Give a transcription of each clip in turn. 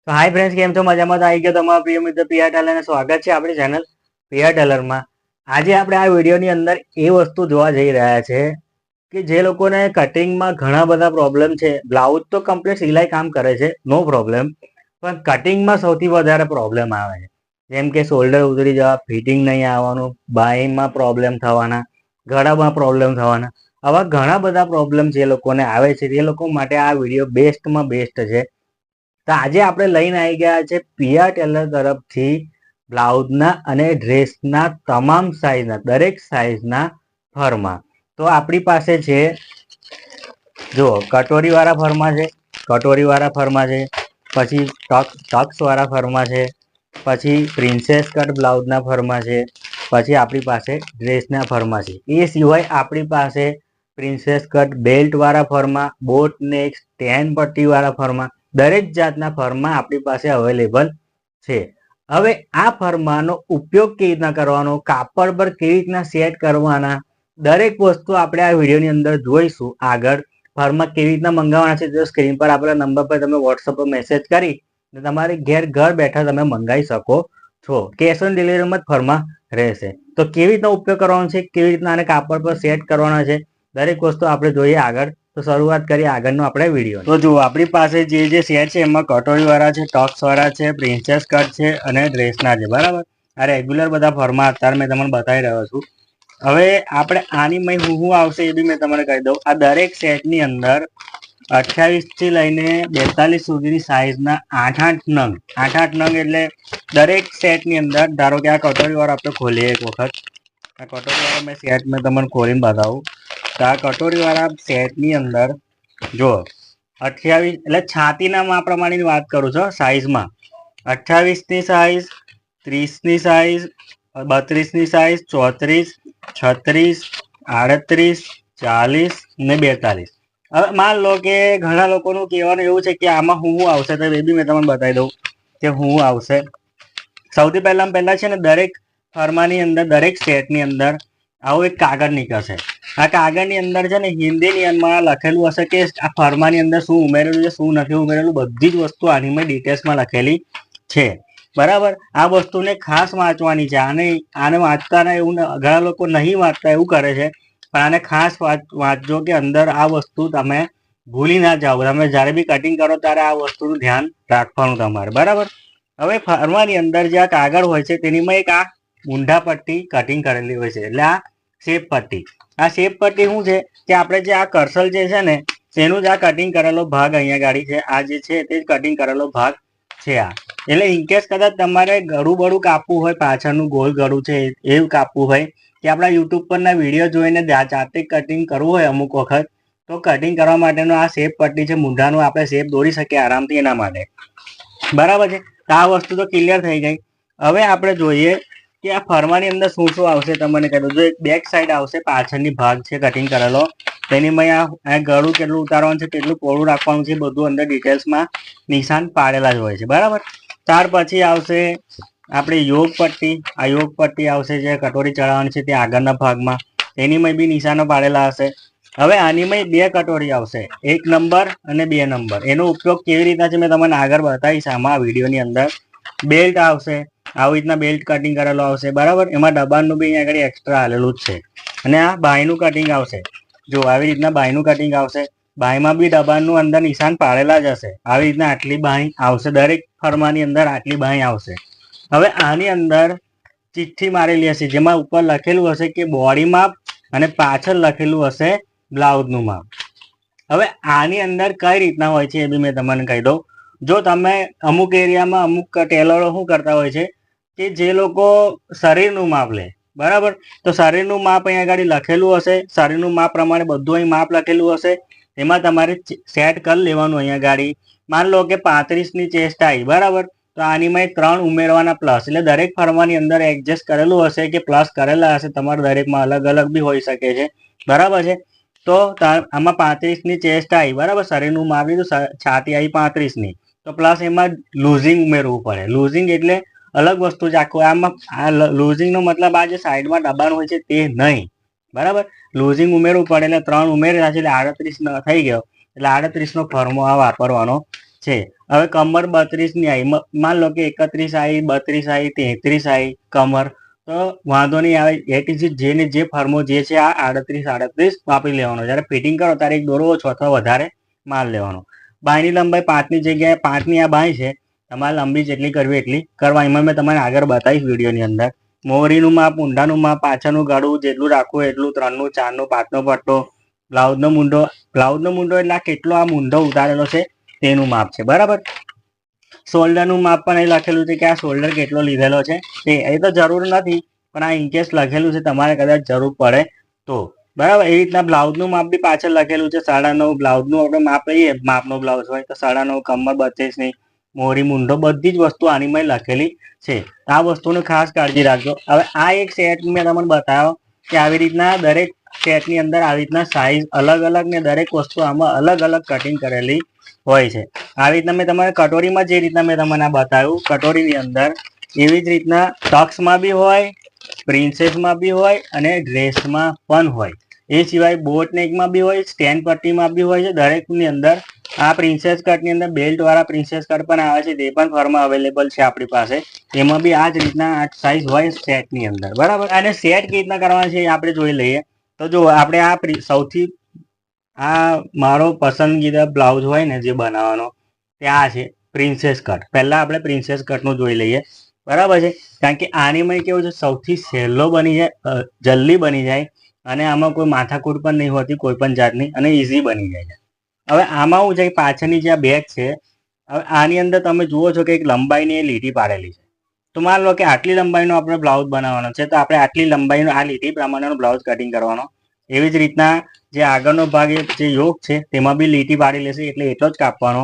તો hi friends, કેમ છો? મજામાં તો આવી ગયો તમારો પ્રિય મિત્ર પીઆર ટેલરને સ્વાગત છે આપણી ચેનલ પીઆર ટેલરમાં. આજે આપણે આ વિડીયોની અંદર એ વસ્તુ જોવા જઈ રહ્યા છે કે જે લોકોને કટિંગમાં ઘણા બધા પ્રોબ્લેમ છે. બ્લાઉઝ તો કમ્પ્લીટ સિલાઈ કામ કરે છે, નો પ્રોબ્લેમ, પણ કટિંગમાં સૌથી વધારે પ્રોબ્લેમ આવે છે. જેમ કે શોલ્ડર ઉતરી જવા, ફિટિંગ નહીં આવવાનું, બાઈમાં પ્રોબ્લેમ થવાના, ગળામાં પ્રોબ્લેમ થવાના, આવા ઘણા બધા પ્રોબ્લેમ જે લોકોને આવે છે તે લોકો માટે આ વિડીયો બેસ્ટમાં બેસ્ટ છે. તો આજે આપણે લઈને આવી ગયા છે પીઆર ટેલર તરફથી બ્લાઉઝના અને ડ્રેસના તમામ સાઈઝના, દરેક સાઈઝના ફરમાં. તો આપણી પાસે છે, જુઓ, કટોરીવાળા ફરમાં છે, કટોરીવાળા ફરમાં છે, પછી ટક્સવાળા ફરમાં છે, પછી પ્રિન્સેસ કટ બ્લાઉઝના ફરમાં છે, પછી આપણી પાસે ડ્રેસના ફરમાં છે. એ સિવાય આપણી પાસે પ્રિન્સેસ કટ બેલ્ટવાળા ફરમાં, બોટ નેક, સ્ટેન પટ્ટીવાળા ફરમાં, દરેક જાતના ફરમાં આપણી પાસે અવેલેબલ છે. હવે આ ફરમાનો ઉપયોગ કેવી રીતના કરવાનો, કાપડ પર કેવી રીતના સેટ કરવાના, દરેક વસ્તુ આપણે આ વિડીયોની અંદર જોઈશું. આગળ ફરમાં કેવી રીતના મંગાવવાના છે તો સ્ક્રીન પર આપેલા નંબર પર તમે વોટ્સઅપ પર મેસેજ કરી તમારે ઘર બેઠા તમે મંગાવી શકો છો. કેશ ઓન ડિલિવરીમાં જ ફરમાં રહેશે. તો કેવી રીતના ઉપયોગ કરવાનો છે, કેવી રીતના આને કાપડ પર સેટ કરવાના છે, દરેક વસ્તુ આપણે જોઈએ આગળ. તો શરૂઆત કરીએ આગળનો આપણે વિડીયો. તો જુઓ, આપણી પાસે જે સેટ છે એમાં કટોરીવાળા છે, ટક્સવાળા છે, પ્રિન્સેસ કટ છે અને ડ્રેસના છે. બરાબર, આ રેગ્યુલર બધા ફરમાં અત્યારે મેં તમને બતાવી રહ્યો છું. હવે આપણે આની શું આવશે એ બી મેં તમને કહી દઉં. આ દરેક સેટની અંદર 28 થી લઈને 42 સુધીની સાઈઝના 8 નંગ, 8 નંગ એટલે દરેક સેટની અંદર. ધારો કે આ કટોરીવાળા આપણે ખોલીએ એક વખત. આ કટોરીવાળા સેટ મેં તમને ખોલીને બતાવું. તો આ કટોરીવાળા સેટની અંદર જુઓ, 28 એટલે છાતીના માપ પ્રમાણેની વાત કરું છું સાઈઝમાં. 28ની સાઈઝ, 30ની સાઈઝ, 32ની સાઈઝ, 34, 36, 38, 40 ને 42. હવે માન લો કે ઘણા લોકોનું કહેવાનું એવું છે કે આમાં શું આવશે, તો એ બી મેં તમને બતાવી દઉં કે શું આવશે. સૌથી પહેલા છે ને, દરેક ફરમાની અંદર, દરેક સેટની અંદર આવું એક કાગળ નીકળશે. આ કાગળની અંદર છે ને હિન્દીની અંદર લખેલું હશે કે આ ફરમાની અંદર શું ઉમેરેલું છે, શું નથી ઉમેરેલું, બધી જ વસ્તુ આની ડિટેલ્સમાં લખેલી છે. બરાબર, આ વસ્તુને ખાસ વાંચવાની છે. આને વાંચતા એવું, ઘણા લોકો નહીં વાંચતા એવું કરે છે, પણ આને ખાસ વાંચજો કે અંદર આ વસ્તુ તમે ભૂલી ના જાઓ. તમે જ્યારે બી કટિંગ કરો ત્યારે આ વસ્તુનું ધ્યાન રાખવાનું તમારે. બરાબર, હવે ફરમાની અંદર જે આ કાગળ હોય છે તેનીમાં એક આ ઊંડા પટ્ટી કટિંગ કરેલી હોય છે, એટલે આ શેપ પટ્ટી. આ શેપ પટ્ટી શું છે કે આપણે જે આ કર્સલ જે છે ને તેનું જ આ કટિંગ કરેલો ભાગ અહીંયા ગાડી છે. આ જે છે તે જ કટિંગ કરેલો ભાગ છે આ. એટલે ઇનકેસ કદાચ તમારે ગળું બળું કાપવું હોય, પાછળનું ગોળ ગળું છે એવું કાપવું હોય, કે આપણા યુટ્યુબ પરના વિડીયો જોઈને જાતે કટિંગ કરવું હોય અમુક વખત, તો કટિંગ કરવા માટેનો આ શેપ પટ્ટી છે, મૂંઢાનું આપણે શેપ દોરી શકીએ આરામથી એના માટે. બરાબર છે, તો આ વસ્તુ તો ક્લિયર થઈ ગઈ. હવે આપણે જોઈએ કે આ ફરમાની અંદર શું શું આવશે. તમને કહી દઉં, જો એક બેક સાઈડ આવશે, પાછળની ભાગ છે કટિંગ કરેલો, તેની આ ગળું કેટલું ઉતારવાનું છે, કેટલું પહોળું રાખવાનું છે, બધું અંદર ડિટેલ્સમાં નિશાન પાડેલા જ હોય છે. બરાબર, ત્યાર પછી આવશે આપણે યોગ પટ્ટી. આ યોગ પટ્ટી આવશે જે કટોરી ચડાવવાની છે તે આગળના ભાગમાં, તેનીમાં બી નિશાનો પાડેલા હશે. હવે આનીમાં બે કટોરી આવશે, 1 નંબર અને 2 નંબર. એનો ઉપયોગ કેવી રીતના છે મેં તમને આગળ બતાવીશ આમાં વિડીયોની અંદર. બેલ્ટ આવશે, આવી રીતના બેલ્ટ કટિંગ કરેલો આવશે. બરાબર, એમાં દબાણનું બી અહીંયા આગળ એક્સ્ટ્રા આલેલું જ છે. અને આ બાયનું કટિંગ આવશે, જો આવી રીતના બાયનું કટિંગ આવશે. બાયમાં બી દબાણનું અંદર નિશાન પાડેલા જ હશે. આવી રીતના આટલી બાય આવશે, દરેક ફરમાની અંદર આટલી બાય આવશે. હવે આની અંદર ચિઠ્ઠી મારેલી હશે, જેમાં ઉપર લખેલું હશે કે બોડી માપ અને પાછળ લખેલું હશે બ્લાઉઝનું માપ. હવે આની અંદર કઈ રીતના હોય છે એ બી મેં તમને કહી દઉં. જો તમે અમુક એરિયામાં અમુક ટેલરો શું કરતા હોય છે કે જે લોકો શરીરનું માપ લે. બરાબર, તો શરીરનું માપ અહીંયા આગળ લખેલું હશે, શરીરનું માપ પ્રમાણે બધું અહીં માપ લખેલું હશે. એમાં તમારે સેટ કરી લેવાનું. અહીંયા ગાડી માન લો કે 35ની ચેસ્ટ આવી. બરાબર, તો આનીમાં 3 ઉમેરવાના પ્લસ, એટલે દરેક ફરમાની અંદર એડજસ્ટ કરેલું હશે કે પ્લસ કરેલા હશે. તમારે દરેકમાં અલગ અલગ બી હોઈ શકે છે. બરાબર છે, તો આમાં 35ની ચેસ્ટ આવી. બરાબર, શરીરનું માપ લીધું, છાતી આવી 35ની, તો પ્લસ એમાં લૂઝિંગ ઉમેરવું પડે. લૂઝિંગ એટલે અલગ વસ્તુ છે આખું. આમાં આ લૂઝિંગનો મતલબ આ જે સાઈડમાં દબાણ હોય છે તે નહીં. બરાબર, લૂઝિંગ ઉમેરવું પડે, એટલે 3 ઉમેરેલા છે એટલે 38 થઈ ગયો. એટલે 38નો ફરમો આ વાપરવાનો છે. હવે કમર 32ની આવી, માન લો કે 31 આવી, 32 આવી, 33 આવી કમર, તો વાંધો નહીં આવે. એટીસી જેને જે ફર્મો જે છે આ 38 વાપરી લેવાનો. જ્યારે ફિટિંગ કરો ત્યારે એક દોરો ઓછો અથવા વધારે માલ લેવાનો. બાયની લંબાઈ 5ની જગ્યાએ 5ની આ બાય છે, તમારે લંબી જેટલી કરવી એટલી કરવા. એમાં મેં તમને આગળ બતાવીશ વિડીયોની અંદર. મોહરીનું માપ, ઊંડાનું માપ, પાછળનું ગાડું જેટલું રાખવું એટલું, 3નું, 4નું, 5નો પટ્ટો, બ્લાઉઝનો મૂંઢો એટલે આ કેટલો આ મૂંઢો ઉતારેલો છે તેનું માપ છે, બરાબર. શોલ્ડરનું માપ પણ અહીં લખેલું છે કે આ શોલ્ડર કેટલો લીધેલો છે એ તો જરૂર નથી, પણ આ ઇનકેસ લખેલું છે, તમારે કદાચ જરૂર પડે તો, બરાબર. એવી રીતના બ્લાઉઝનું માપ બી પાછળ લખેલું છે 9.5. બ્લાઉઝનું આપણે માપ લઈએ, માપનો બ્લાઉઝ હોય તો 9.5, કમર 32ની, મોહરી મૂંઢો, બધી જ વસ્તુ આનીમાં લખેલી છે. આ વસ્તુની ખાસ કાળજી રાખજો. હવે આ એક સેટ મેં તમને બતાવ્યો કે આવી રીતના દરેક સેટની અંદર આવી રીતના સાઇઝ અલગ અલગ ને દરેક વસ્તુ આમાં અલગ અલગ કટિંગ કરેલી હોય છે. આવી રીતના મેં તમારે કટોરીમાં જે રીતના મેં તમને બતાવ્યું કટોરીની અંદર, એવી જ રીતના ટક્સમાં બી હોય, પ્રિન્સેસમાં બી હોય અને ડ્રેસમાં પણ હોય. એ સિવાય બોટ નેકમાં બી હોય, સ્ટેન્ડ પટ્ટીમાં બી હોય છે. દરેકની અંદર આ પ્રિન્સેસ કટની અંદર બેલ્ટવાળા પ્રિન્સેસ કટ પણ આવે છે, તે પણ ફોર્મમાં અવેલેબલ છે આપણી પાસે. એમાં બી આ જ રીતના આ સાઇઝ હોય સેટની અંદર, બરાબર. અને સેટ કેવી રીતના કરવાના છે એ આપણે જોઈ લઈએ. તો જો આપણે આ સૌથી આ મારો પસંદગીદા બ્લાઉઝ હોય ને જે બનાવવાનો તે આ છે પ્રિન્સેસ કટ. પહેલાં આપણે પ્રિન્સેસ કટનું જોઈ લઈએ, બરાબર છે. કારણ કે આનીમાં કેવું છે, સૌથી સહેલો બની જાય, જલ્દી બની જાય, અને આમાં કોઈ માથાકૂટ પણ નહીં હોતી કોઈ પણ જાતની, અને ઇઝી બની જાય છે. હવે આમાં શું છે, પાછળની જે આ બેક છે, હવે આની અંદર તમે જુઓ છો કે એક લંબાઈની એ લીટી પાડેલી છે. તો માન લો કે આટલી લંબાઈનો આપણે બ્લાઉઝ બનાવવાનો છે, તો આપણે આટલી લંબાઈનો આ લીટી પ્રમાણેનો બ્લાઉઝ કટિંગ કરવાનો. એવી જ રીતના જે આગળનો ભાગ જે યોગ છે તેમાં બી લીટી પાડી લેશે એટલે એટલો જ કાપવાનો.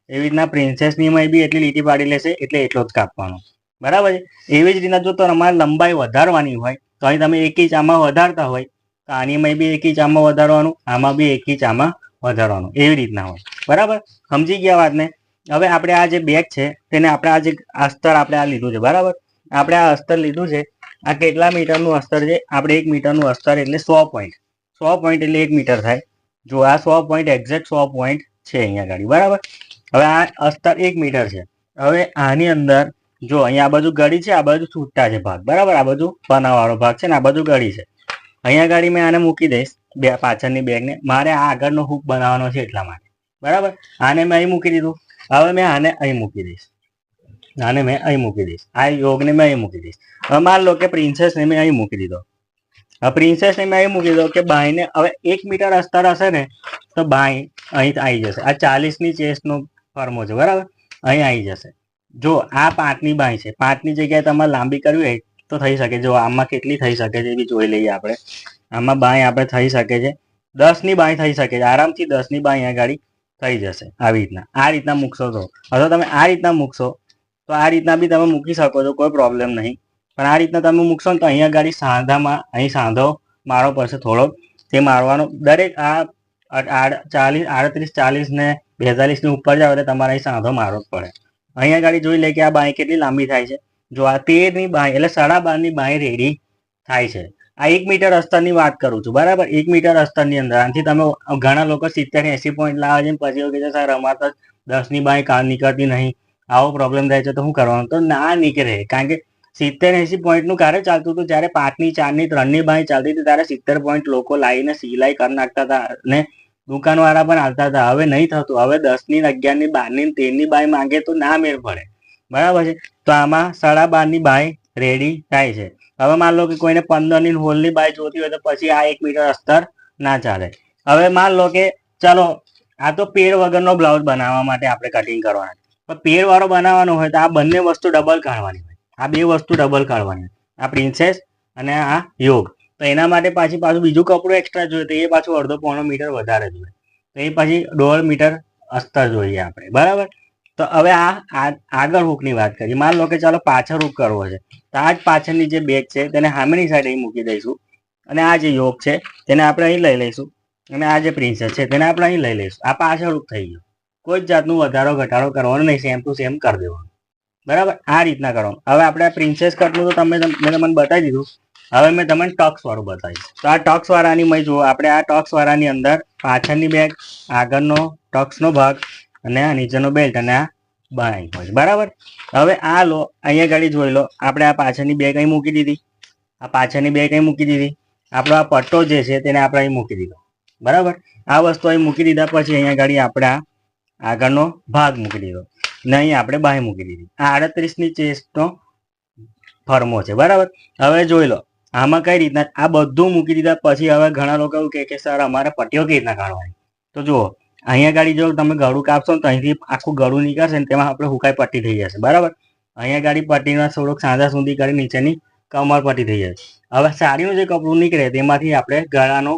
એવી રીતના પ્રિન્સેસનીમાં બી એટલી લીટી પાડી લેશે એટલે એટલો જ કાપવાનો, બરાબર છે. એવી જ રીતના જો તમારે લંબાઈ વધારવાની હોય તો અહીં તમે 1 ઇંચ આમાં વધારતા હોય તો આનીમાં બી 1 ઇંચ આમાં વધારવાનું, આમાં બી 1 ઇંચ આમાં વધારવાનું, એવી રીતના હોય, બરાબર. સમજી ગયા વાતને. હવે આપણે આ જે બેગ છે તેને આપણે આ જે અસ્તર આપણે આ લીધું છે, બરાબર. આપણે આ અસ્તર લીધું છે, આ કેટલા મીટરનું અસ્તર છે? આપણે 1 મીટરનું અસ્તર એટલે 100 પોઈન્ટ. 100 પોઈન્ટ એટલે 1 મીટર થાય. જો આ 100 પોઈન્ટ એક્ઝેક્ટ 100 પોઈન્ટ છે અહીંયા ગાડી, બરાબર. હવે આ અસ્તર 1 મીટર છે. હવે આની અંદર જો અહીંયા આ બાજુ ગળી છે, આ બાજુ છૂટા છે ભાગ, બરાબર. આ બાજુ બનાવવાળો ભાગ છે ને આ બાજુ ગળી છે. અહીંયા ગાડી મેં આને મૂકી દઈશ, પાછળની બેગને. મારે આ આગળનો હૂક બનાવવાનો છે એટલા માટે, બરાબર. આને મેં અહીં મૂકી દીધું. હવે મેં આને અહીં મૂકી દઈશ, આને મેં અહીં મૂકી દઈશ, આ યોગને મેં અહીં મૂકી દઈશ. હવે માન લો કે પ્રિન્સેસને મેં અહીં મૂકી દીધો. હવે પ્રિન્સેસને મેં અહીં મૂકી દીધો કે બાયને હવે 1 મીટર અસ્તર હશે ને તો બાય અહીં આવી જશે. આ 40ની ચેસ્ટનો ફર્મો છે, બરાબર. અહીં આવી જશે. જો આ 5ની બાય છે, 5ની જગ્યાએ તમારે લાંબી કરવી હોય તો થઈ શકે. જો આમાં કેટલી થઈ શકે છે એ બી જોઈ લઈએ આપણે. આમાં બાય આપણે થઈ શકે છે 10ની બાય થઈ શકે છે, આરામથી 10ની બાય અહીંયા ગાડી થઈ જશે. આવી રીતના આ રીતના મૂકશો તો, અથવા તમે આ રીતના મૂકશો તો આ રીતના બી તમે મૂકી શકો છો, કોઈ પ્રોબ્લેમ નહીં. પણ આ રીતના તમે મૂકશો ને તો અહીંયા ગાડી સાંધામાં અહીં સાંધો મારો પડશે થોડોક, તે મારવાનો. દરેક આ 38, 40 ને 42ની ઉપર જાવ એટલે તમારે અહીં સાંધો મારવો જ પડે. અહીંયા ગાડી જોઈ લે કે આ બાય કેટલી લાંબી થાય છે. જો આ 13ની બાય એટલે 12.5ની બાય રેડી થાય છે. આ 1 મીટર અસ્તરની વાત કરું છું, બરાબર. 1 મીટર અસ્તરની અંદર આનાથી તમે ઘણા લોકો 70-80 પોઈન્ટ લાવે છે, પછી એવું કહે છે સર અમારે તો 10ની બાય કામ નીકળતી નહીં, આવો પ્રોબ્લેમ થાય છે, તો શું કરવાનું? તો ના નીકળે. કારણ કે 70-80 પોઈન્ટનું કાર્ય ચાલતું હતું, જ્યારે 5ની, 4ની, 3ની બાય ચાલતી હતી ત્યારે 70 પોઈન્ટ લોકો લાવીને સિલાઈ કરી નાખતા હતા અને દુકાનવાળા પણ આવતા હતા. હવે નહીં થતું. હવે 10ની, 11ની, 12ની, 13ની બાય માંગે તો ના મેળ પડે, બરાબર છે. તો આમાં 12.5ની બાય રેડી થાય છે. હવે માન લો કે કોઈને 15ની હોલની બાય જોતી હોય તો પછી આ 1 મીટર અસ્તર ના ચાલે. હવે માન લો કે ચાલો આ તો પેડ વગરનો બ્લાઉઝ બનાવવા માટે આપણે કટિંગ કરવાના, પણ પેડવાળો બનાવવાનો હોય તો આ બંને વસ્તુ ડબલ કાઢવાની હોય. આ બે વસ્તુ ડબલ કાઢવાની હોય, આ પ્રિન્સેસ અને આ યોગ. તો એના માટે પાછું બીજું કપડું એક્સ્ટ્રા જોઈએ, તો એ પાછું 1.5 મીટર વધારે જોઈએ. તો એ પછી 1.5 મીટર અસ્તર જોઈએ આપણે, બરાબર. તો હવે આ આગળ હૂકની વાત કરીએ. માન લો કે ચાલો પાછળ હૂક કરવો છે, તો આ જ પાછળની જે બેગ છે તેને સામેની સાઈડ અહીં મૂકી દઈશું, અને આ જે યોગ છે તેને આપણે અહીં લઈ લઈશું, અને આ જે પ્રિન્સેસ છે તેને આપણે અહીં લઈ લઈશું. આ પાછળ હૂક થઈ ગયું. કોઈ જ જાતનું વધારો ઘટાડો કરવાનો નહીં, સેમ ટુ સેમ કરી દેવાનું, બરાબર. આ રીતના કરવાનું. હવે આપણે આ પ્રિન્સેસ કટનું તો મેં તમને બતાવી દીધું. હવે મેં તમને ટક્સ વાળું બતાવીશ. તો આ ટક્સ વાળાની મેં જુઓ, આપણે આ ટક્સ વાળાની અંદર પાછળની બેગ, આગળનો ટક્સનો ભાગ અને આ નીચેનો બેલ્ટ અને આ બાય હોય છે, બરાબર. હવે આ લો, અહીંયા ગાડી જોઈ લો, આપણે આ પાછળની બેગ અહીં મૂકી દીધી, આ પાછળની બેગ અહીં મૂકી દીધી, આપણો આ પટ્ટો જે છે તેને આપણે અહીં મૂકી દીધો, બરાબર. આ વસ્તુ અહીં મૂકી દીધા પછી અહીંયા ગાડી આપણે આ આગળનો ભાગ મૂકી દીધો ને અહીં આપણે બાય મૂકી દીધી. આ 38ની ચેસ્ટનો ફર્મો છે, બરાબર. હવે જોઈ લો આમાં કઈ રીતના આ બધું મૂકી દીધા પછી હવે ઘણા લોકો એવું કહે કે સર અમારે પટ્ટીઓ કઈ રીતના કાઢવાની. તો જુઓ અહીંયા ગાડી જો તમે ગળું કાપશો ને તો અહીંથી આખું ગળું નીકળશે ને તેમાં આપણે હુકાઈ પટ્ટી થઈ જશે, બરાબર. અહીંયા ગાડી પટ્ટીમાં થોડોક સાંધા સુધી કરી નીચેની કમર પટ્ટી થઈ જશે. હવે સાડીનું જે કપડું નીકળે તેમાંથી આપણે ગળાનો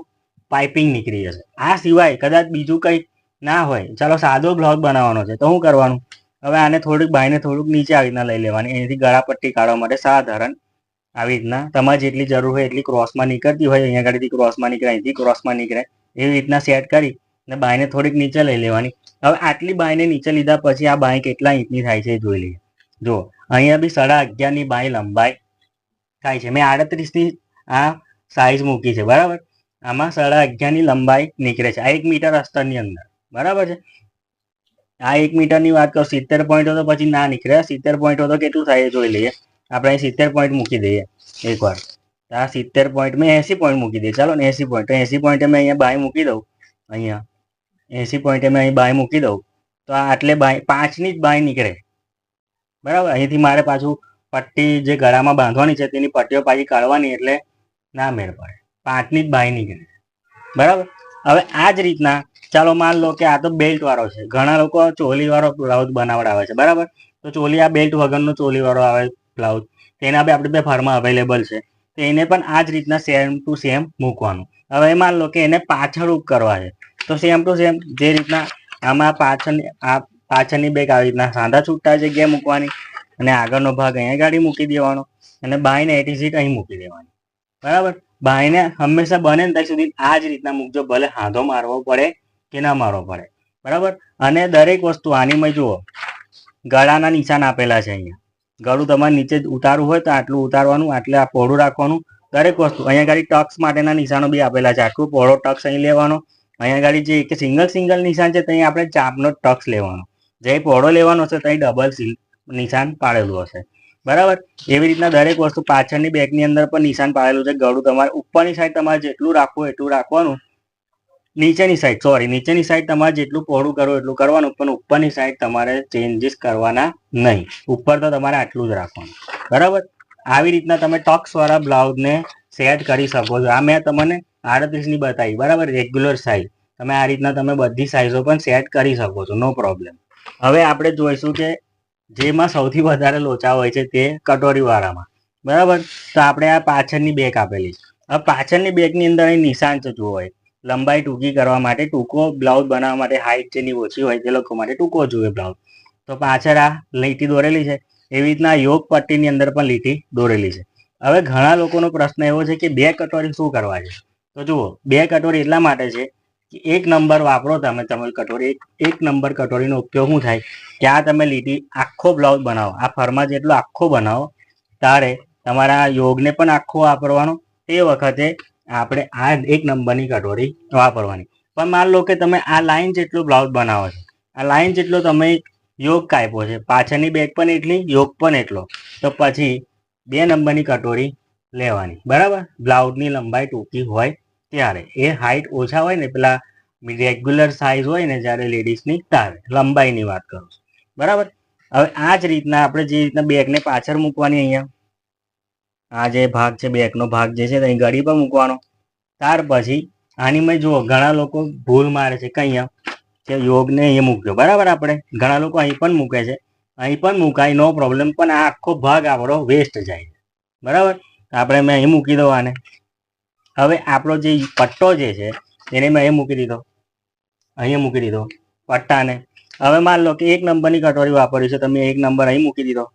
પાઇપિંગ નીકળી જશે. આ સિવાય કદાચ બીજું કંઈ ના હોય, ચાલો સાદો બ્લાઉઝ બનાવવાનો છે તો શું કરવાનું, હવે આને થોડીક બાયને થોડુંક નીચે આવી રીતના લઈ લેવાની, અહીંથી ગળા પટ્ટી કાઢવા માટે સાધારણ આવી રીતના તમારે જેટલી જરૂર હોય એટલી ક્રોસમાં નીકળતી હોય, અહીંયા ગાડીથી ક્રોસમાં નીકળે, અહીંથી ક્રોસમાં નીકળે, એવી રીતના સેટ કરી ને બાયને થોડીક નીચે લઈ લેવાની. હવે આટલી બાયને નીચે લીધા પછી આ બાય કેટલા ઇંચની થાય છે જોઈ લઈએ. જો અહીંયા બી 11.5ની બાય લંબાઈ થાય છે. મેં 38ની આ સાઈઝ મૂકી છે, બરાબર. આમાં 11.5ની લંબાઈ નીકળે છે, આ 1 મીટર અસ્તરની અંદર, બરાબર છે. આ 1 મીટરની વાત કરું, 70 પોઈન્ટ તો પછી ના નીકળે, 70 પોઈન્ટ તો કેટલું થાય જોઈ લઈએ. આપણે અહીં 70 પોઈન્ટ મૂકી દઈએ એકવાર, આ 70 પોઈન્ટ મેં 80 પોઈન્ટ મૂકી દઈએ, ચાલો ને 80 પોઈન્ટ, તો 80 પોઈન્ટે મેં અહીંયા બાય મૂકી દઉં, અહીંયા 80 પોઈન્ટે મેં અહીં બાય મૂકી દઉં તો આ આટલે બાય 5ની જ બાય નીકળે, બરાબર. અહીંથી મારે પાછું પટ્ટી જે ગળામાં બાંધવાની છે તેની પટ્ટીઓ પાછી કાઢવાની એટલે ના મેળ પડે, 5ની જ બાય નીકળે, બરાબર. હવે આ જ રીતના ચાલો માન લો કે આ તો બેલ્ટ વાળો છે, ઘણા લોકો ચોલી વાળો બ્લાઉઝ બનાવડાવે છે, બરાબર. તો ચોલી આ બેલ્ટ વગરનો ચોલી વાળો આવે બ્લાઉઝ, તેના બી આપણી બે ફાર્મમાં અવેલેબલ છે, તો એને પણ આ જ રીતના સેમ ટુ સેમ મૂકવાનું. હવે માન લો કે એને પાછળ ઉપ કરવા છે તો સેમ ટુ સેમ જે રીતના આમાં પાછળની બેગ આવી રીતના સાંધા છૂટા જગ્યાએ મૂકવાની અને આગળનો ભાગ અહીંયા ગાડી મૂકી દેવાનો અને બાયને એટી સીટ અહીં મૂકી દેવાની, બરાબર. બાયને હંમેશા બને ને ત્યાં સુધી આ જ રીતના મૂકજો, ભલે હાંધો મારવો પડે કે ના મારવો પડે, બરાબર. અને દરેક વસ્તુ આનીમાં જુઓ ગળાના નિશાન આપેલા છે, અહીંયા ગળું તમારે નીચે ઉતારવું હોય તો આટલું ઉતારવાનું, આટલે આ પહોળું રાખવાનું, દરેક વસ્તુ. અહીંયા ગાડી ટક્સ માટેના નિશાનો બી આપેલા છે, આટલું પહોળો ટક્સ અહીં લેવાનો, અહીંયા ગાડી જે કે સિંગલ નિશાન છે ત્યાં આપણે ચાપનો ટક્સ લેવાનો, જે પહોળો લેવાનો છે ત્યાં ડબલ નિશાન પાડેલું હશે, બરાબર. એવી રીતના દરેક વસ્તુ પાછળની બેગની અંદર પણ નિશાન પાડેલું છે. ગળું તમારે ઉપરની સાઈડ તમારે જેટલું રાખવું એટલું રાખવાનું, નીચેની સાઈડ તમારે જેટલું પહોળું કરવું એટલું કરવાનું, પણ ઉપરની સાઈડ તમારે ચેન્જીસ કરવાના નહીં, ઉપર તો તમારે આટલું જ રાખવાનું, બરાબર. આવી રીતના તમે ટક્સ વાળા બ્લાઉઝને સેટ કરી શકો છો. આ મેં તમને 38ની બતાવી, બરાબર, રેગ્યુલર સાઈઝ. તમે આ રીતના તમે બધી સાઈઝો પણ સેટ કરી શકો છો, નો પ્રોબ્લેમ. હવે આપણે જોઈશું કે જેમાં સૌથી વધારે લોચા હોય છે તે કટોરી વાળામાં, બરાબર. તો આપણે આ પાછળની બેગ આપેલી છે. હવે પાછળની બેગની અંદર અહીં નિશાન છે જુઓ, હોય લંબાઈ ટૂંકી કરવા માટે, ટૂંકો બ્લાઉઝ બનાવવા માટે, હાઈટ જેની ઓછી હોય તે લોકો માટે ટૂંકો જોઈએ બ્લાઉઝ, તો પાછળ આ લીટી દોરેલી છે. એવી રીતના યોગ પટ્ટીની અંદર પણ લીટી દોરેલી છે. હવે ઘણા લોકોનો પ્રશ્ન એવો છે કે 2 કટોરી શું કરવા છે, તો જુઓ 2 કટોરી એટલા માટે છે કે 1 નંબર વાપરો તમે કટોરી, એક નંબર કટોરીનો ઉપયોગ શું થાય કે આ તમે લીટી આખો બ્લાઉઝ બનાવો, આ ફરમા જેટલો આખો બનાવો ત્યારે તમારા યોગને પણ આખો વાપરવાનો, તે વખતે આપણે આ 1 નંબરની કટોરી વાપરવાની. પણ માન લો કે તમે આ લાઈન જેટલું બ્લાઉઝ બનાવો છો, આ લાઈન જેટલો તમે યોગ કાપ્યો છે, પાછળની બેગ પણ એટલી, યોગ પણ એટલો, તો પછી 2 નંબરની કટોરી લેવાની, બરાબર. બ્લાઉઝની લંબાઈ ટૂંકી હોય ત્યારે, એ હાઈટ ઓછા હોય ને, પેલા રેગ્યુલર સાઈઝ હોય ને જ્યારે લેડીઝની, ત્યારે લંબાઈની વાત કરું છું, બરાબર. હવે આ જ રીતના આપણે જે રીતના બેગને પાછળ મૂકવાની, અહીંયા આ જે ભાગ છે બેકનો ભાગ જે છે અહીં ગળી પર મૂકવાનો. ત્યાર પછી આની જુઓ ઘણા લોકો ભૂલ મારે છે કે અહીંયા કે યોગને અહીંયા મૂકજો, બરાબર. આપણે ઘણા લોકો અહીં પણ મૂકે છે, અહીં પણ મુકાય, નો પ્રોબ્લેમ, પણ આ આખો ભાગ આપણો વેસ્ટ જાય છે, બરાબર. આપણે મેં અહીં મૂકી દો આને. હવે આપણો જે પટ્ટો જે છે એને મેં અહીં મૂકી દીધો, અહીંયા મૂકી દીધો પટ્ટાને. હવે માન લો કે 1 નંબરની કટોરી વાપરી છે, તમે 1 નંબર અહીં મૂકી દીધો,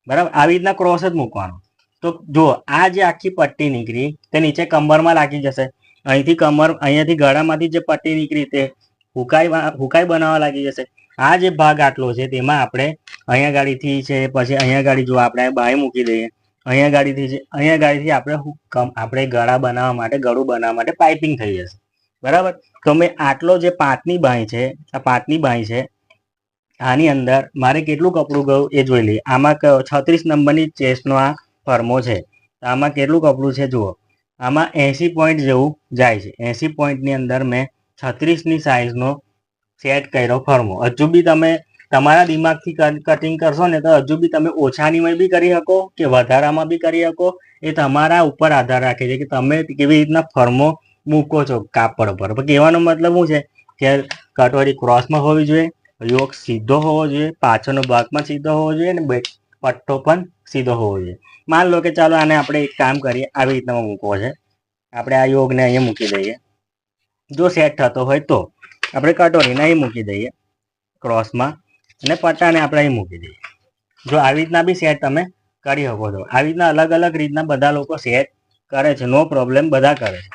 બરાબર. આવી રીતના ક્રોસ જ મૂકવાનો. તો જુઓ આ જે આખી પટ્ટી નીકળી તે નીચે કમરમાં લાગી જશે, અહીંયાથી ગળામાંથી જે પટ્ટી નીકળી તે હુકાઈ બનાવવા લાગી જશે. આ જે ભાગ આટલો છે તેમાં આપણે અહીંયા ગાડીથી છે, પછી અહીંયા ગાડી જો આપણે બાય મૂકી દઈએ, અહીંયા ગાડીથી આપણે ગળા બનાવવા માટે, ગળું બનાવવા માટે પાઇપિંગ થઈ જશે, બરાબર. તો મેં આટલો જે 5ની બાય છે, આ 5ની બાય છે, આની અંદર મારે કેટલું કપડું ગયું એ જોઈ લઈએ. આમાં 36 નંબરની ચેસ્ટનો આ ફર્મો છે. આમાં કેટલું કપડું છે જુઓ. આમાં 80 પોઈન્ટ જેવું જાય છે. 80 પોઈન્ટની અંદર મેં 36ની સાઇઝનો સેટ કર્યો ફર્મો. હજુ બી તમે તમારા દિમાગથી કટિંગ કરશો ને તો હજુ બી તમે ઓછાનીમાં બી કરી શકો કે વધારામાં બી કરી શકો. એ તમારા ઉપર આધાર રાખે છે કે તમે કેવી રીતના ફર્મો મૂકો છો કાપડ પર. કહેવાનો મતલબ શું છે કે કટોરી ક્રોસમાં હોવી જોઈએ, યોક સીધો હોવો જોઈએ, પાછળનો ભાગમાં સીધો હોવો જોઈએ અને પટ્ટો પણ સીધો હોવો જોઈએ. માન લો કે ચાલો આને આપણે એક કામ કરીએ, આવી રીતના મૂકવો છે. આપણે આ યોગને અહીંયા મૂકી દઈએ. જો સેટ થતો હોય તો આપણે કટોરીને અહીં મૂકી દઈએ ક્રોસમાં, અને પટ્ટાને આપણે અહીં મૂકી દઈએ. જો આવી રીતના બી સેટ તમે કરી શકો છો. આવી રીતના અલગ અલગ રીતના બધા લોકો સેટ કરે છે, નો પ્રોબ્લેમ, બધા કરે છે.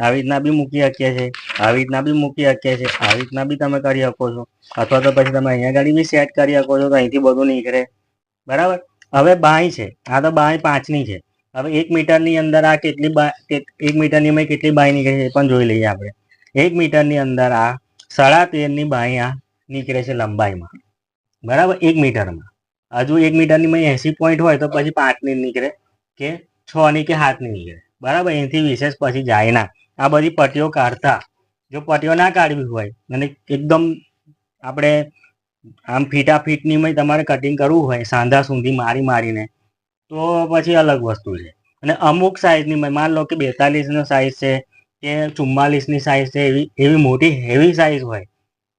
આવી રીતના બી મૂકી શકીએ છીએ, આવી રીતના બી મૂકી શકીએ છીએ, આવી રીતના બી તમે કરી શકો છો. અથવા તો પછી તમે અહીંયા ગાડી બી સેટ કરી શકો છો તો અહીંથી બધું નીકળે. બરાબર. હવે બાય છે, આ તો બાય 5ની છે. હવે 1 મીટરની અંદર આ કેટલી 1 મીટરની મેં કેટલી બાય નીકળે છે એ પણ જોઈ લઈએ આપણે. 1 મીટરની અંદર આ 13.5ની બાય આ નીકળે છે લંબાઈમાં. બરાબર. 1 મીટરમાં હજુ 1 મીટરની મેં 80 પોઈન્ટ હોય તો પછી 5ની નીકળે કે 6ની કે 7ની નીકળે. બરાબર. એનાથી વિશેષ પછી જાય ના. આ બધી પટ્ટીઓ કાઢતા, જો પટ્ટીઓ ના કાઢવી હોય અને એકદમ આપણે આમ ફીટાફીટની તમારે કટિંગ કરવું હોય સાંધા સુધી મારીને, તો પછી અલગ વસ્તુ છે. અને અમુક સાઇઝની માન લો કે 42નો સાઇઝ છે કે 44ની સાઇઝ છે, એવી મોટી હેવી સાઇઝ હોય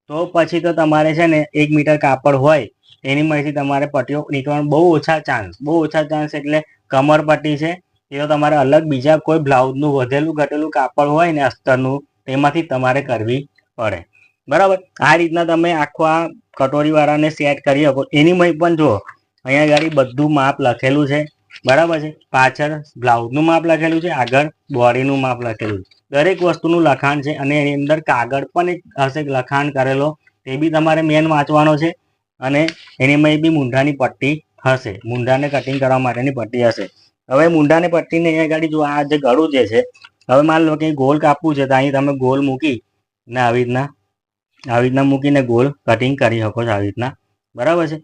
તો પછી તો તમારે છે ને 1 મીટર કાપડ હોય એની માંથી તમારે પટ્ટીઓ નીકળવાનો બહુ ઓછા ચાન્સ એટલે કમર પટ્ટી છે એ તો તમારે અલગ બીજા કોઈ બ્લાઉઝનું વધેલું ઘટેલું કાપડ હોય ને અસ્તરનું, તેમાંથી તમારે કરવી પડે. બરાબર. આ રીતના તમે આખો આ કટોરીવાળાને સેટ કરી શકો. એની મય પણ જુઓ અહીંયા ગાડી બધું માપ લખેલું છે. બરાબર છે. પાછળ બ્લાઉઝનું માપ લખેલું છે, આગળ બોડીનું માપ લખેલું છે. દરેક વસ્તુનું લખાણ છે અને એની અંદર કાગળ પણ એક હશે લખાણ કરેલો, તે બી તમારે મેન વાંચવાનો છે. અને એનીમાં બી મૂંઢાની પટ્ટી હશે, મૂંઢાને કટિંગ કરવા માટેની પટ્ટી હશે. હવે મૂંઢાની પટ્ટીને અહીંયા ગાડી જો આ જે ગળું જે છે, હવે માન લો કે ગોલ કાપવું છે તો અહીં તમે ગોલ મૂકી ને આવી રીતના મૂકીને ગોલ કટિંગ કરી શકો છો આવી રીતના. બરાબર છે.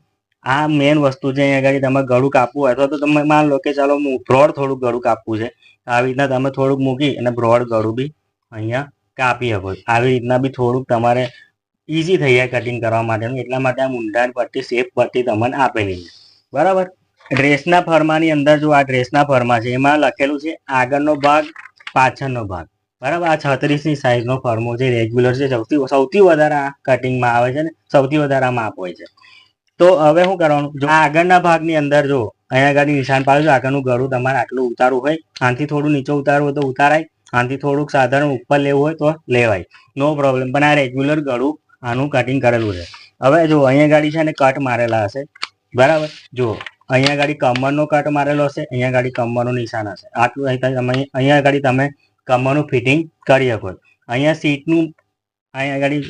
આ મેન વસ્તુ છે. અહીંયા આગળ તમારે ગળું કાપવું હોય અથવા તો તમે માન લો કે ચાલો બ્રોડ થોડુંક ગળું કાપવું છે, આવી રીતના તમે થોડુંક મૂકી અને બ્રોડ ગળું બી અહીંયા કાપી શકો. આવી રીતના બી થોડુંક તમારે ઇઝી થઈ જાય કટિંગ કરવા માટેનું. એટલા માટે આ મૂંઢાની પટ્ટી શેપ પટ્ટી તમને આપેલી છે. બરાબર. ડ્રેસના ફરમાની અંદર જો આ ડ્રેસના ફરમા છે એમાં લખેલું છે આગળનો ભાગ, પાછળનો ભાગ. બરાબર. આ 36ની સાઇઝનો ફર્મો છે, રેગ્યુલર છે, સૌથી વધારે આ કટિંગમાં આવે છે ને સૌથી વધારે માપ હોય છે. તો હવે શું કરવાનું, જો આ આગળના ભાગની અંદર જો અહીંયા આગળ નિશાન પાડ્યું છે, આગળનું ગળું તમારે આટલું ઉતારવું હોય, આનાથી થોડું નીચે ઉતારવું હોય તો ઉતારાય, આનાથી થોડુંક સાધારણ ઉપર લેવું હોય તો લેવાય, નો પ્રોબ્લેમ. પણ આ રેગ્યુલર ગળું આનું કટિંગ કરેલું છે. હવે જો અહીંયા ગાડી છે ને કટ મારેલા હશે. બરાબર. જો અહીંયા ગાડી કમરનો કટ મારેલો હશે, અહીંયા ગાડી કમરનું નિશાન હશે. આટલું અહીંયા ગાડી તમે કમરનું ફિટિંગ કરી શકો. અહીંયા સીટનું અહીંયા ગાડી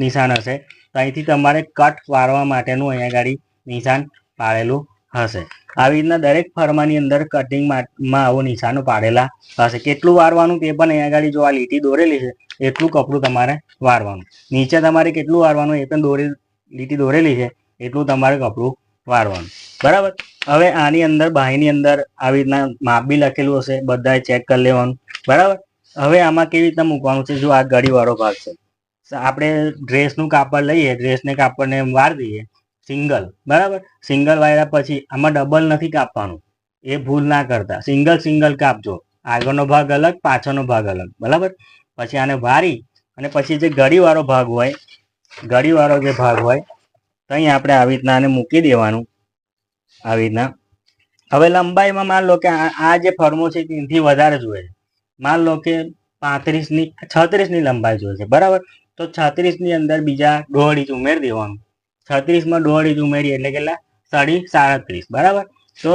નિશાન હશે, તો અહીંથી તમારે કટ વાળવા માટેનું અહીંયા ગાડી નિશાન પાડેલું હશે. આવી રીતના દરેક ફરમાની અંદર કટિંગમાં આવું નિશાનો પાડેલા હશે. કેટલું વારવાનું તે પણ અહીંયા ગાડી જો આ લીટી દોરેલી છે એટલું કપડું તમારે વારવાનું. નીચે તમારે કેટલું વારવાનું એ પણ લીટી દોરેલી છે એટલું તમારે કપડું વારવાનું. બરાબર. હવે આની અંદર બાહીની અંદર આવી રીતના માપ બી લખેલું હશે, બધાએ ચેક કરી લેવાનું. બરાબર. હવે આમાં કેવી રીતના મૂકવાનું છે, જો આ ગળીવાળો ભાગ છે, આપણે ડ્રેસનું કાપડ લઈએ, ડ્રેસને કાપડને વાર દઈએ સિંગલ. બરાબર. સિંગલ વાળ્યા પછી આમાં ડબલ નથી કાપવાનું, એ ભૂલ ના કરતા. સિંગલ કાપજો. આગળનો ભાગ અલગ, પાછળનો ભાગ અલગ. બરાબર. પછી આને વારી અને પછી જે ગળીવાળો ભાગ હોય, ગળીવાળો જે ભાગ હોય તો અહીં આપણે આવી રીતના આને મૂકી દેવાનું. આવી રીતના. હવે લંબાઈમાં માન લો કે આ જે ફર્મો છે તેનાથી વધારે જોઈએ છે. માન લો કે 36ની લંબાઈ જોઈએ છે. બરાબર. તો 36ની અંદર બીજા 1.5 ઇંચ ઉમેરી દેવાનું. 36માં 1.5 ઇંચ ઉમેરી એટલે કેટલા? 37.5. બરાબર. તો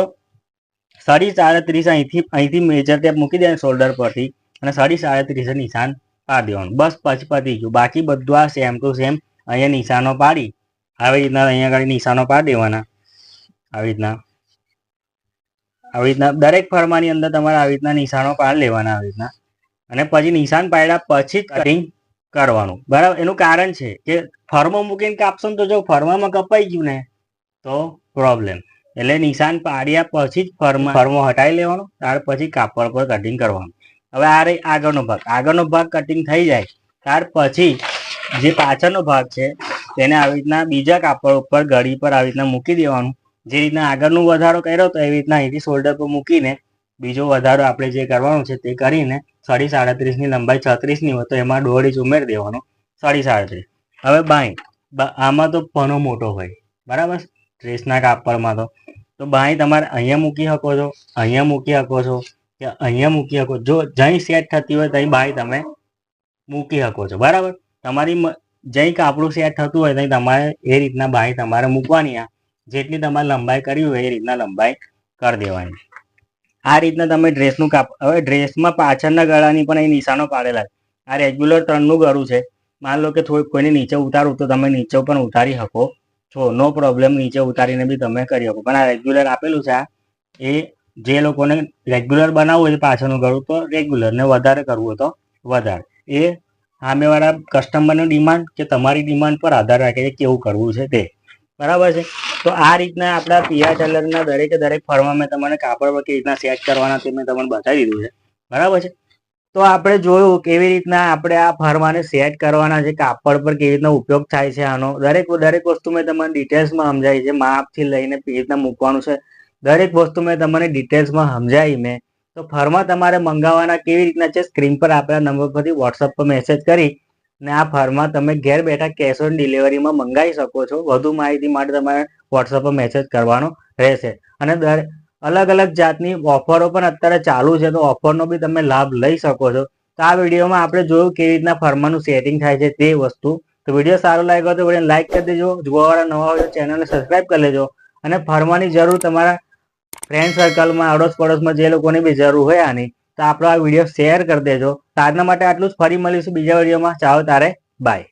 37.5 અહીંથી મેજર ટેપ મૂકી દેવાનું શોલ્ડર પરથી અને 37.5 નિશાન પાડી દેવાનું. બસ પછી પતી ગયું. બાકી બધું આ સેમ ટુ સેમ અહીંયા નિશાનો પાડી આવી રીતના અહીંયા આગળ નિશાનો પાડી દેવાના. આવી રીતના દરેક ફરમાની અંદર તમારે આવી રીતના નિશાનો પાડી લેવાના આવી રીતના. અને પછી નિશાન પાડ્યા પછી કટિંગ કરવાનું. બરાબર, એનું કારણ છે કે ફરમાં મૂકીને કાપશો ને તો જો ફરવામાં કપાઈ ગયું ને તો પ્રોબ્લેમ. એટલે નિશાન પાડ્યા પછી જ ફરમો હટાવી લેવાનો, ત્યાર પછી કાપડ પર કટિંગ કરવાનું. હવે આ રહી આગળનો ભાગ કટિંગ થઈ જાય ત્યાર પછી જે પાછળનો ભાગ છે તેને આવી રીતના બીજા કાપડ ઉપર ગળી પર આવી રીતના મૂકી દેવાનું. જે રીતના આગળનું વધારો કર્યો તો એવી રીતના અહીંથી શોલ્ડર પર મૂકીને બીજો વધારો આપણે જે કરવાનો છે તે કરીને 37.5 ની લંબાઈ 36 ની હોય તો એમાં 1.5 ઇંચ ઉમેરી દેવાનો, 37.5. હવે બાંય, આમાં તો પનો મોટો હોય, બરાબર, ડ્રેસના કાપડમાં તો બાંય તમારે અહીંયા મૂકી શકો છો, અહીંયા મૂકી શકો છો કે અહીંયા મૂકી શકો. જો જ્યાં સેટ થતી હોય ત્યાં બાંય તમે મૂકી શકો છો. બરાબર, તમારી જ્યાં કાપડું સેટ થતું હોય ત્યાં તમારે એ રીતના બાંય તમારે મૂકવાની. જેટલી તમારે લંબાઈ કરવી હોય એ રીતના લંબાઈ કરી દેવાની. આ રીતના તમે ડ્રેસનું હવે ડ્રેસમાં પાછળના ગળાની પણ અહીં નિશાનો પાડેલા છે. આ રેગ્યુલર 3નું ગળું છે. માન લો કે કોઈને નીચે ઉતારવું તો તમે નીચે પણ ઉતારી શકો છો, નો પ્રોબ્લેમ. નીચે ઉતારીને બી તમે કરી શકો. પણ આ રેગ્યુલર આપેલું છે, એ જે લોકોને રેગ્યુલર બનાવવું હોય પાછળનું ગળું તો રેગ્યુલર, ને વધારે કરવું હોય તો વધારે. એ સામેવાળા કસ્ટમરની ડિમાન્ડ કે તમારી ડિમાન્ડ પર આધાર રાખે છે કેવું કરવું છે તે. બરાબર છે. તો આ રીતના આપણા પિયા ટેલરના દરેક ફરમાં મેં તમને કાપડ પર કેવી રીતના સેટ કરવાના તે મેં તમને બતાવી દીધું છે. બરાબર છે. તો આપણે જોયું કેવી રીતના આપણે આ ફરમાને સેટ કરવાના છે, કાપડ પર કેવી રીતના ઉપયોગ થાય છે આનો. દરેક વસ્તુ મેં તમને ડિટેલ્સમાં સમજાવી છે. માપથી લઈને કેવી રીતના મૂકવાનું છે દરેક વસ્તુ મેં તમને ડિટેલ્સમાં સમજાવી. મેં તો ફરમાં તમારે મંગાવવાના કેવી રીતના છે, સ્ક્રીન પર આપેલા નંબર પરથી વોટ્સઅપ પર મેસેજ કરી ને આ ફરમાં તમે ઘેર બેઠા કેશ ઓન ડિલિવરીમાં મંગાવી શકો છો. વધુ માહિતી માટે તમારે વોટ્સઅપ પર મેસેજ કરવાનો રહેશે. અને અલગ જાતની ઓફરો પણ અત્યારે ચાલુ છે, તો ઓફરનો બી તમે લાભ લઈ શકો છો. તો આ વિડીયોમાં આપણે જોયું કેવી રીતના ફરમાનું સેટિંગ થાય છે તે વસ્તુ. તો વિડીયો સારો લાગ્યો તો વિડીયોને લાઈક કરી દેજો. જોવાવાળા નવા હોય તો ચેનલને સબસ્ક્રાઈબ કરી લેજો. અને ફરમાની જરૂર તમારા ફ્રેન્ડ સર્કલમાં, અડોશ પડોશમાં જે લોકોની બી જરૂર હોય આની, તો આપણો આ વિડીયો શેર કરી દેજો. તો આજના માટે આટલું જ. ફરી મળીશું બીજા વિડીયોમાં. ચાલો તારે, બાય.